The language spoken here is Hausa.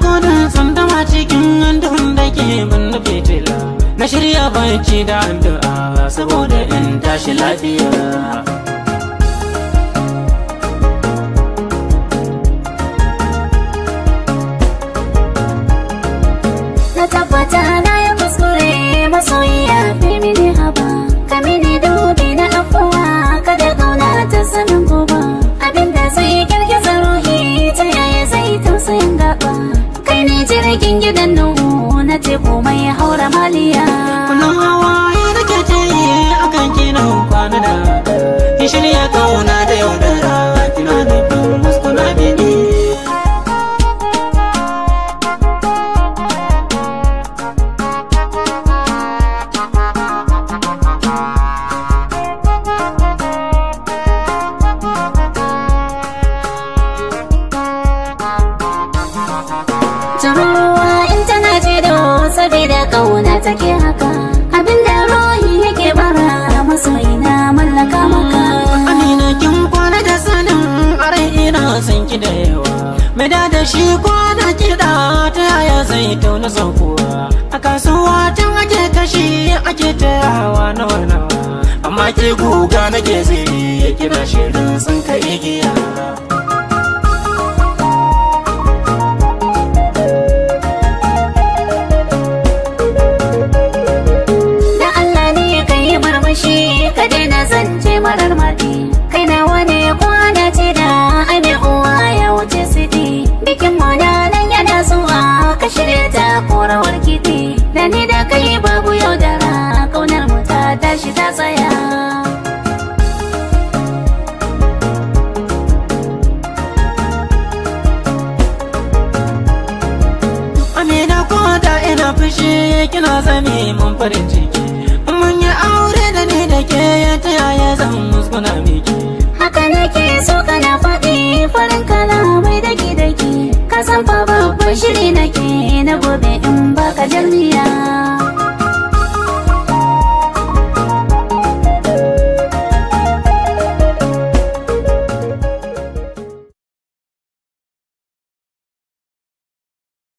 gudun tsandama cikin duhun da ke binne fitila. Na shirya bacci da addu'a saboda in tashi lafiya. Na tabbata na yi kuskure masoyiya fi mini haba. Ka mini dubi na afuwa kada kauna ta sanin gobe. Abinda zai girgiza ruhi ta yaya zai tausayin gaba. Kai ne jirgin gidan Nuhu na teku mai haura maliya. Kullum hawaye nake ta yi akan kina kwana da ki shirya kauna da yaudara kina nufin muskuna bini. Ruwa in tana jido saboda kauna take haka. Abinda ruhi yake bara masoyina mallaka maka. Amina kin kwana da sanin arai ina son ki da yawa. Mai da shi kwana kiɗa ta yaya zai tauna saukowa. A kasuwa tun ake kashi ake tayawa nawa. Amma ke guga nake zai kina shirin sun ka igiya. Ka daina zance marar maɗi. Kai nawa ne kwana ce da abin uwa ya wuce sidi. Bikin muna nan yana zuwa ka shirya ta korawar kiti. Da ni da kai babu yaudara kaunar mu ta tashi ta tsaya. Amina ko da ina fushi kina zame mun farin ciki. Mun yi aure da ni da ke ta yaya zan muskuna miki. Haka nake so kana faɗi farin kala mai daki-daki. Ka san fa babban shiri nake na gobe in baka jalliya.